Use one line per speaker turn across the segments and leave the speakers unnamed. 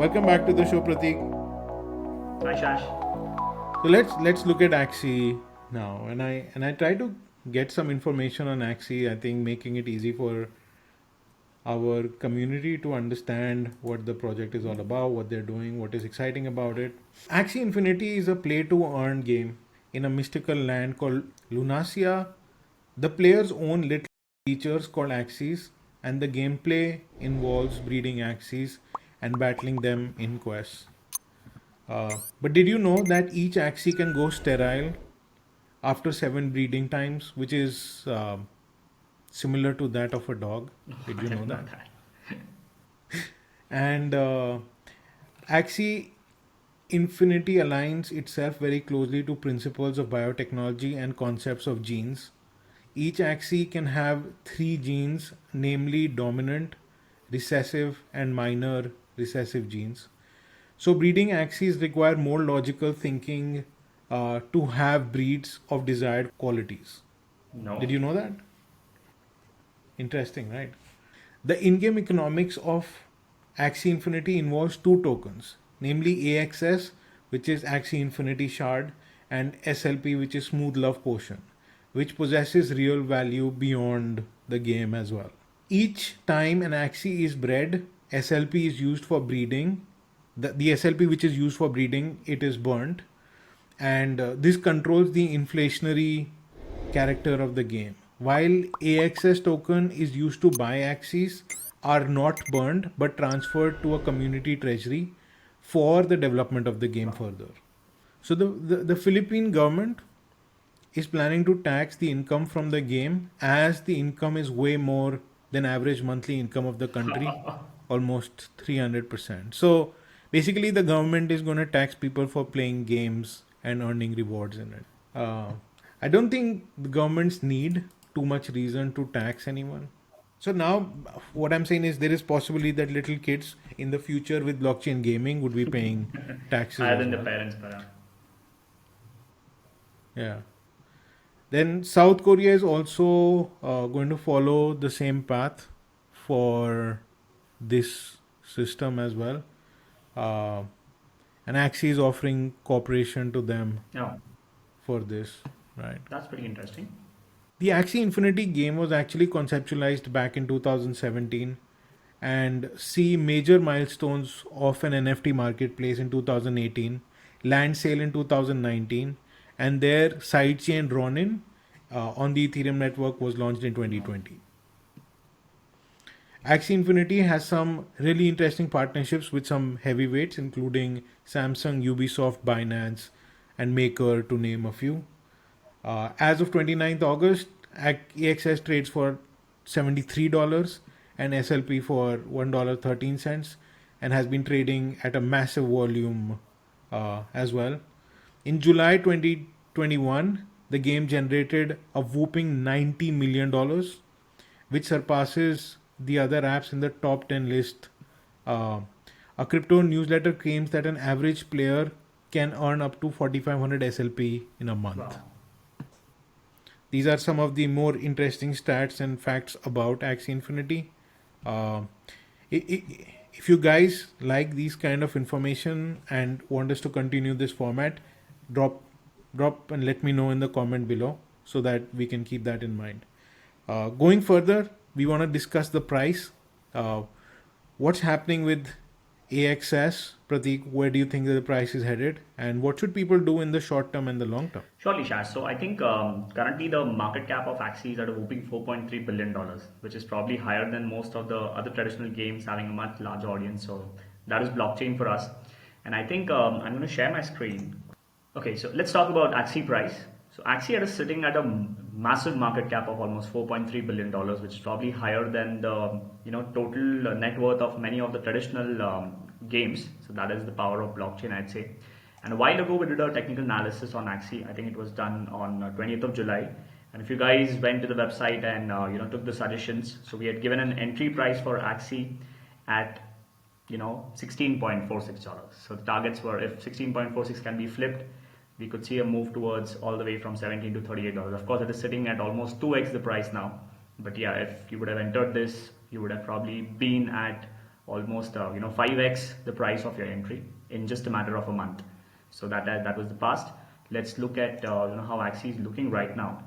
Welcome back to the show, Pratik.
Hi, Shash.
So let's look at Axie now, and I try to get some information on Axie. I think making it easy for our community to understand what the project is all about, what they're doing, what is exciting about it. Axie Infinity is a play-to-earn game in a mystical land called Lunasia. The players own little creatures called Axies, and the gameplay involves breeding Axies and battling them in quests. But did you know that each Axie can go sterile after 7 breeding times, which is similar to that of a dog? Did
I
you know
didn't know
that?
that.
And Axie Infinity aligns itself very closely to principles of biotechnology and concepts of genes. Each axis can have 3 genes, namely dominant, recessive, and minor recessive genes. So, breeding axes require more logical thinking to have breeds of desired qualities. Did
No.
you know that? Interesting, right? The in game economics of Axie Infinity involves 2 tokens, namely AXS, which is Axie Infinity Shard, and SLP, which is Smooth Love Potion, which possesses real value beyond the game as well. Each time an Axie is bred, SLP is used for breeding. The SLP which is used for breeding, it is burnt, and this controls the inflationary character of the game. While AXS token is used to buy axes, are not burned but transferred to a community treasury for the development of the game further. So the Philippine government is planning to tax the income from the game, as the income is way more than average monthly income of the country, almost 300%. So basically the government is going to tax people for playing games and earning rewards in it. I don't think the governments need too much reason to tax anyone. So now what I'm saying is there is possibility that little kids in the future with blockchain gaming would be paying taxes
Higher
as
than the
well.
parents, but
Yeah. Then South Korea is also going to follow the same path for this system as well. Uh, and Axie is offering cooperation to them
no.
for this, right?
That's pretty interesting.
The Axie Infinity game was actually conceptualized back in 2017 and see major milestones of an NFT marketplace in 2018, land sale in 2019, and their sidechain Ronin on the Ethereum network was launched in
No.
2020. Axie Infinity has some really interesting partnerships with some heavyweights, including Samsung, Ubisoft, Binance, and Maker, to name a few. As of 29th August, AXS trades for $73 and SLP for $1.13 and has been trading at a massive volume as well. In July 2021, the game generated a whooping $90 million, which surpasses the other apps in the top 10 list. Uh, a crypto newsletter claims that an average player can earn up to 4,500 SLP in a month.
Wow.
These are some of the more interesting stats and facts about Axie Infinity. Uh, if you guys like these kind of information and want us to continue this format, drop and let me know in the comment below so that we can keep that in mind. Going further, we want to discuss the price. Uh, what's happening with AXS? Pratik, where do you think that the price is headed? And what should people do in the short term and the long term?
Surely, Shash. So I think currently the market cap of Axie is at a whooping $4.3 billion, which is probably higher than most of the other traditional games having a much larger audience. So that is blockchain for us. And I think I'm going to share my screen. Okay, so let's talk about Axie price. So Axie is sitting at a massive market cap of almost $4.3 billion, which is probably higher than the total net worth of many of the traditional games. So that is the power of blockchain, I'd say. And a while ago, we did a technical analysis on Axie. I think it was done on 20th of July. And if you guys went to the website and took the suggestions, so we had given an entry price for Axie at $16.46. So the targets were, if 16.46 can be flipped, we could see a move towards all the way from 17 to $38. Of course, it is sitting at almost 2x the price now. But yeah, if you would have entered this, you would have probably been at almost 5x the price of your entry in just a matter of a month. So that was the past. Let's look at how Axie is looking right now.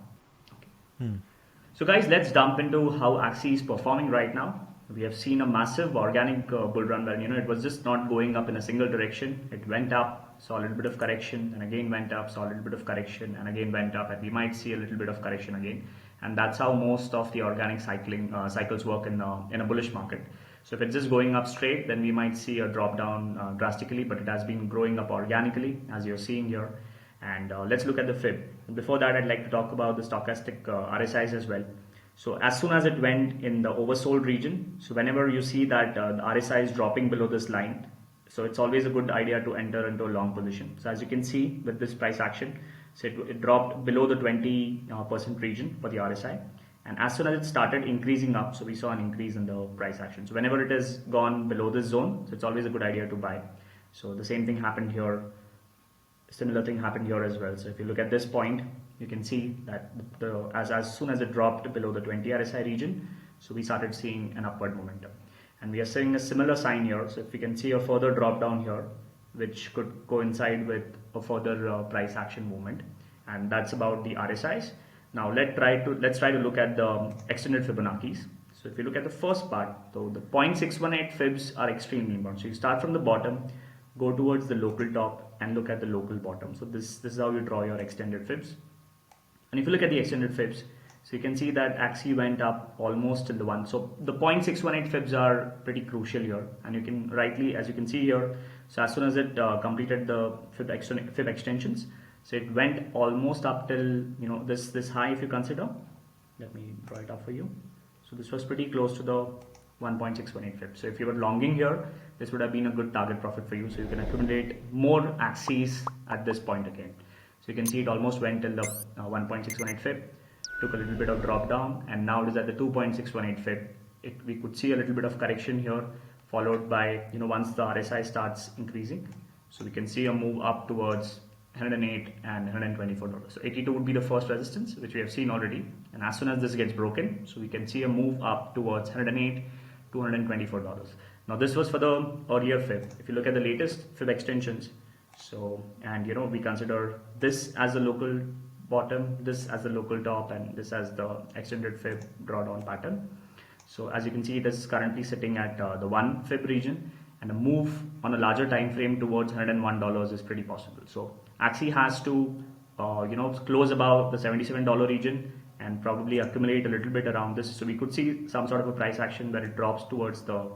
So guys, let's dump into how Axie is performing right now. We have seen a massive organic bull run where it was just not going up in a single direction. It went up, saw a little bit of correction, and again went up, saw a little bit of correction, and again went up, and we might see a little bit of correction again. And that's how most of the organic cycles work in a bullish market. So if it's just going up straight, then we might see a drop down drastically, but it has been growing up organically, as you're seeing here. And let's look at the Fib. Before that, I'd like to talk about the stochastic RSIs as well. So as soon as it went in the oversold region, so whenever you see that the RSI is dropping below this line, so it's always a good idea to enter into a long position. So as you can see with this price action, so it dropped below the 20% region for the RSI. And as soon as it started increasing up, so we saw an increase in the price action. So whenever it has gone below this zone, so it's always a good idea to buy. So the same thing happened here. Similar thing happened here as well. So if you look at this point, you can see that as soon as it dropped below the 20 RSI region, so we started seeing an upward momentum. And we are seeing a similar sign here. So if we can see a further drop down here, which could coincide with a further price action movement, and that's about the RSIs. Now let's try to look at the extended Fibonacci's. So if you look at the first part, so the 0.618 fibs are extremely important. So you start from the bottom, go towards the local top, and look at the local bottom. So this is how you draw your extended fibs. And if you look at the extended fibs, so you can see that Axie went up almost in the one. So the 0.618 fibs are pretty crucial here, and you can rightly, as you can see here, so as soon as it completed the fib extensions, so it went almost up till this high. If you consider, let me draw it up for you. So this was pretty close to the 1.618 fib. So if you were longing here, this would have been a good target profit for you. So you can accumulate more Axies at this point again. So you can see it almost went till the 1.618 fib, took a little bit of drop down, and now it is at the 2.618 fib. We could see a little bit of correction here, followed by once the RSI starts increasing. So we can see a move up towards 108 and $124. So 82 would be the first resistance, which we have seen already. And as soon as this gets broken, so we can see a move up towards 108 to $124. Now this was for the earlier fib. If you look at the latest fib extensions, we consider this as the local bottom, this as the local top, and this as the extended fib drawdown pattern. So as you can see, it is currently sitting at the 1 fib region, and a move on a larger time frame towards $101 is pretty possible. So Axie has to close above the $77 region and probably accumulate a little bit around this. So we could see some sort of a price action where it drops towards the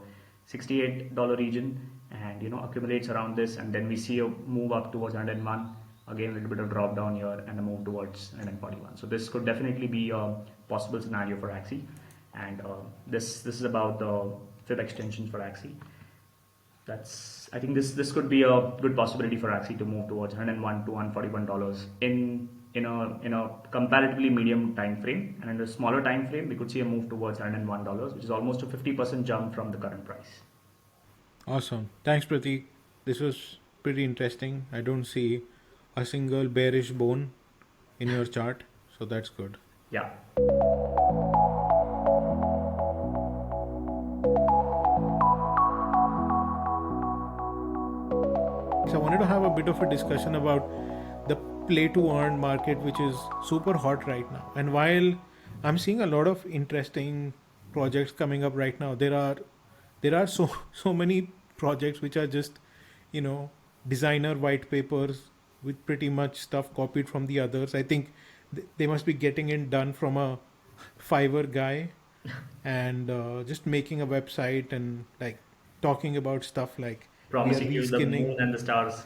$68 region and accumulates around this, and then we see a move up towards 101, again a little bit of drop down here and a move towards 141. So this could definitely be a possible scenario for Axie, and this is about the fib extensions for Axie. I think this could be a good possibility for Axie to move towards 101 to $141 in a comparatively medium time frame, and in a smaller time frame we could see a move towards $101, which is almost a 50% jump from the current price.
Awesome. Thanks, Prateek. This was pretty interesting. I don't see a single bearish bone in your chart, so that's good.
Yeah.
So I wanted to have a bit of a discussion about the play to earn market, which is super hot right now. And while I'm seeing a lot of interesting projects coming up right now, there are so many projects which are just designer white papers with pretty much stuff copied from the others. I think they must be getting it done from a Fiverr guy and just making a website and like talking about stuff like
Promising you the moon and the stars.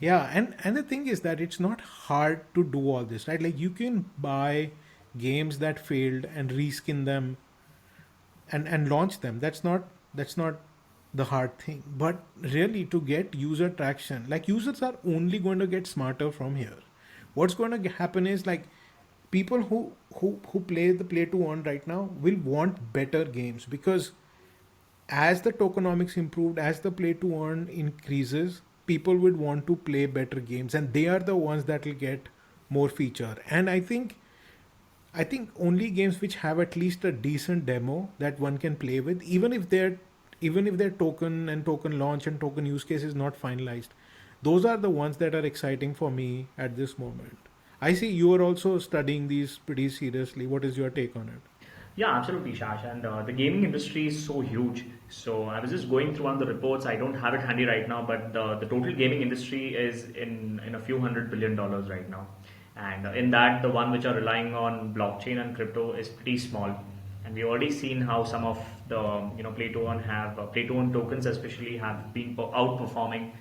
Yeah, and the thing is that it's not hard to do all this, right? Like you can buy games that failed and reskin them and launch them. That's not the hard thing. But really to get user traction, like users are only going to get smarter from here. What's going to happen is like people who play the play to earn right now will want better games, because as the tokenomics improved, as the play to earn increases, people would want to play better games, and they are the ones that will get more feature. And I think only games which have at least a decent demo that one can play with, even if they're even if their token and token launch and token use case is not finalized, those are the ones that are exciting for me at this moment. I see you are also studying these pretty seriously. What is your take on it?
Yeah, absolutely, Shash. And the gaming industry is so huge. So I was just going through one of the reports. I don't have it handy right now, but the total gaming industry is in a few $100 billion right now. And in that, the one which are relying on blockchain and crypto is pretty small. And we've already seen how some of the play to earn have play to earn tokens especially have been outperforming.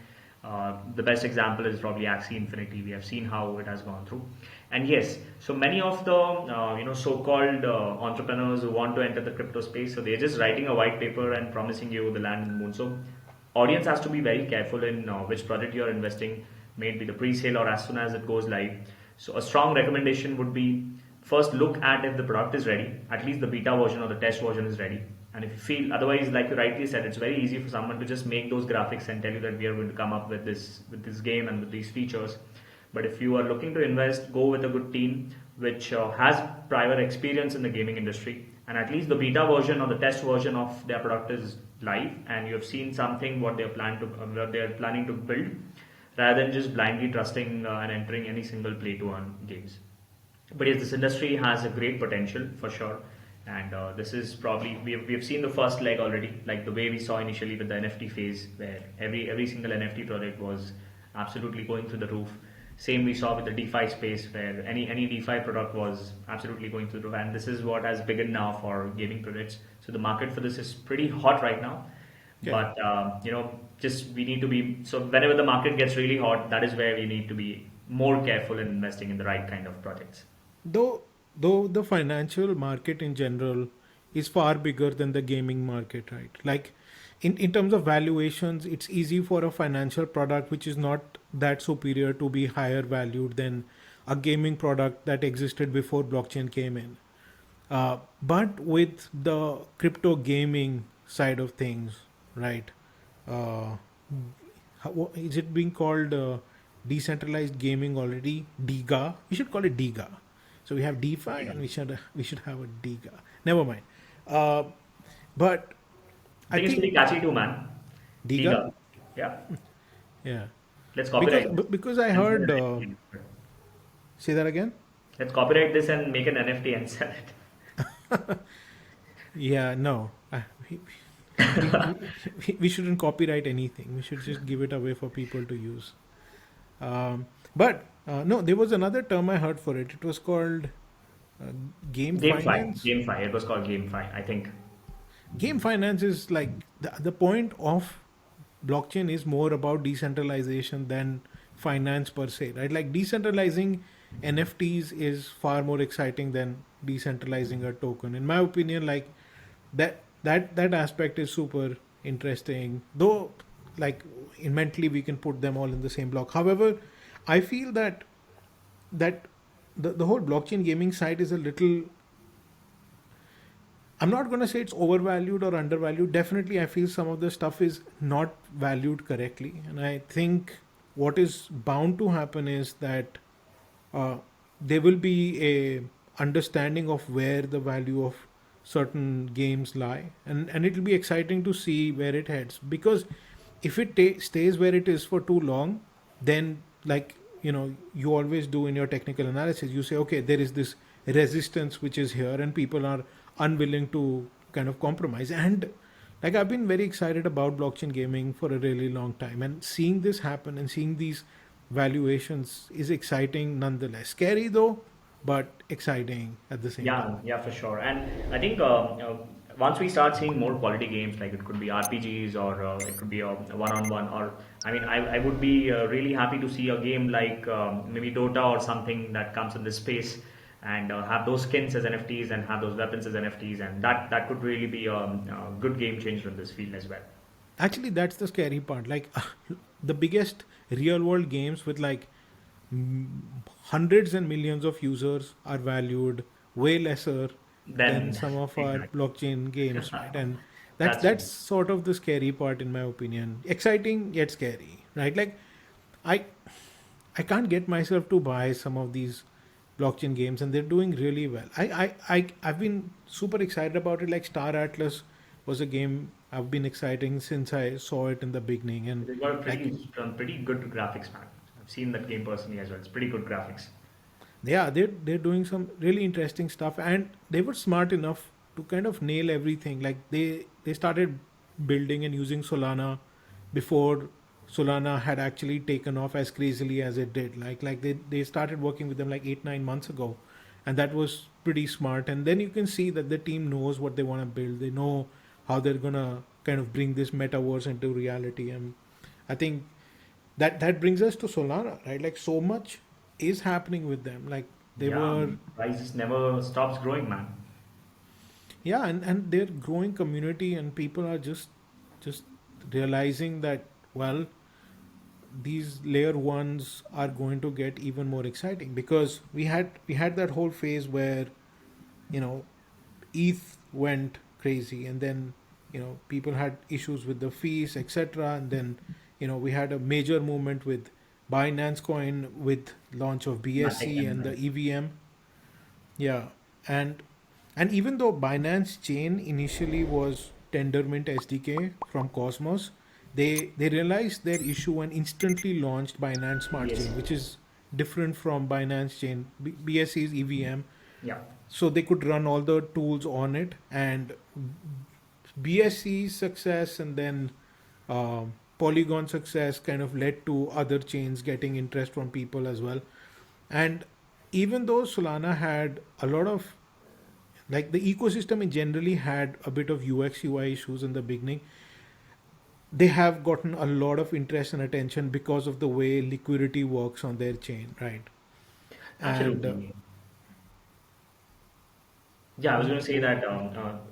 The best example is probably Axie Infinity. We have seen how it has gone through, and yes, so many of the so-called entrepreneurs who want to enter the crypto space, so they're just writing a white paper and promising you the land and the moon. So audience has to be very careful in which project you are investing, maybe the pre-sale or as soon as it goes live. So a strong recommendation would be first look at if the product is ready, at least the beta version or the test version is ready. And if you feel otherwise, like you rightly said, it's very easy for someone to just make those graphics and tell you that we are going to come up with this game and with these features. But if you are looking to invest, go with a good team which has prior experience in the gaming industry, and at least the beta version or the test version of their product is live, and you have seen something what what they are planning to build, rather than just blindly trusting and entering any single play to earn games. But yes, this industry has a great potential for sure, and this is probably we have seen the first leg already, like the way we saw initially with the NFT phase, where every single NFT project was absolutely going through the roof. Same we saw with the DeFi space, where any DeFi product was absolutely going through the roof, and this is what has begun now for gaming projects. So the market for this is pretty hot right now,
Yeah.
but just we need to be so whenever the market gets really hot, that is where we need to be more careful in investing in the right kind of projects.
Though the financial market in general is far bigger than the gaming market, right? Like in terms of valuations, it's easy for a financial product which is not that superior to be higher valued than a gaming product that existed before blockchain came in. But with the crypto gaming side of things, right? Uh, is it being called decentralized gaming already? DIGA. We should call it DIGA. So we have DeFi and we should have a DIGA. Never mind. Uh, but
I
I
think it's
think
pretty catchy too, man.
DIGA.
Diga. Yeah.
Yeah.
Let's
Because
copyright this
because I
and sell
heard.
an NFT.
Say that again.
Let's copyright this and make an NFT and sell it.
Yeah. No. We, we, we shouldn't copyright anything. We should just give it away for people to use. But no, there was another term I heard for it. It was called uh, game
GameFi.
finance.
GameFi. It was called GameFi, I think.
Game finance is like the point of blockchain is more about decentralization than finance per se, right? Like decentralizing NFTs is far more exciting than decentralizing a token. In my opinion, like that aspect is super interesting. Though, like in mentally, we can put them all in the same block. However, I feel that the whole blockchain gaming side is a little. I'm not going to say it's overvalued or undervalued. Definitely, I feel some of the stuff is not valued correctly. And I think what is bound to happen is that uh, there will be a understanding of where the value of certain games lie, and it will be exciting to see where it heads. Because if it stays where it is for too long, then like you always do in your technical analysis, you say, okay, there is this resistance which is here, and people are unwilling to kind of compromise. And like I've been very excited about blockchain gaming for a really long time, and seeing this happen and seeing these valuations is exciting nonetheless. Scary though, but exciting at the same
Yeah,
time.
yeah, for sure. And I think once we start seeing more quality games, like it could be RPGs or it could be a one-on-one, or I mean, I would be really happy to see a game like maybe Dota or something that comes in this space and have those skins as NFTs and have those weapons as NFTs, and that could really be a good game changer in this field as well.
Actually, that's the scary part. Like the biggest real world games with like hundreds and millions of users are valued way lesser than
Then,
some of our
exactly.
blockchain games, right? And that's
That's
that's
true.
sort of the scary part in my opinion. Exciting yet scary, right? Like I I can't get myself to buy some of these blockchain games, and they're doing really well. I've been super excited about it. Like Star Atlas was a game I've been exciting since I saw it in the beginning, and
They've got a
like
pretty good graphics, man. I've seen that game personally as well. It's pretty good graphics.
yeah, they're doing some really interesting stuff, and they were smart enough to kind of nail everything. Like they started building and using Solana before Solana had actually taken off as crazily as it did. They started working with them like 8 9 months ago, and that was pretty smart. And then you can see that the team knows what they want to build. They know how they're gonna kind of bring this metaverse into reality, and I think that brings us to Solana, right? Like so much is happening with them. Like they
Yeah,
were,
price just never stops growing, man.
yeah, and their growing community and people are just realizing that, well, these layer ones are going to get even more exciting because we had that whole phase where you know ETH went crazy, and then people had issues with the fees, etc. And then we had a major movement with Binance Coin with launch of
Matic
BSC
and
and the
then
EVM. Yeah, and even though Binance Chain initially was Tendermint SDK from Cosmos, they realized their issue and instantly launched Binance Smart
BSC.
Chain, which is different from Binance Chain. BSC's EVM,
Yeah,
so they could run all the tools on it, and BSC's success and then Polygon success kind of led to other chains getting interest from people as well. And even though Solana had a lot of, like, the ecosystem in generally had a bit of UX UI issues in the beginning, they have gotten a lot of interest and attention because of the way liquidity works on their chain, right? And
absolutely. Yeah, I was going to say that.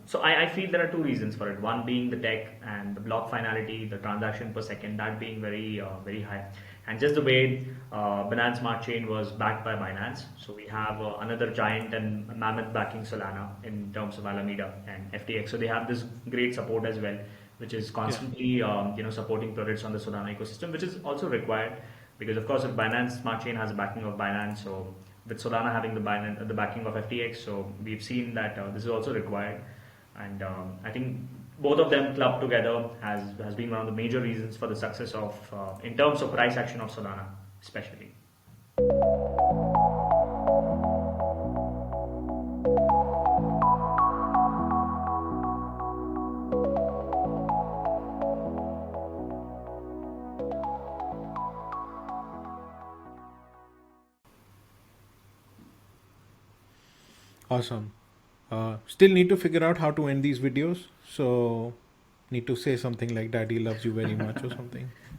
So I feel there are two reasons for it. One being the tech and the block finality, the transaction per second, that being very high, and just the way Binance Smart Chain was backed by Binance. So we have another giant and mammoth backing Solana in terms of Alameda and FTX. So they have this great support as well, which is
yeah,
constantly supporting projects on the Solana ecosystem, which is also required because of course if Binance Smart Chain has a backing of Binance, so with Solana having the backing of FTX, so we've seen that this is also required, and I think both of them clubbed together has been one of the major reasons for the success of in terms of price action of Solana, especially.
awesome. Still need to figure out how to end these videos, so need to say something like "Daddy loves you very much" or something.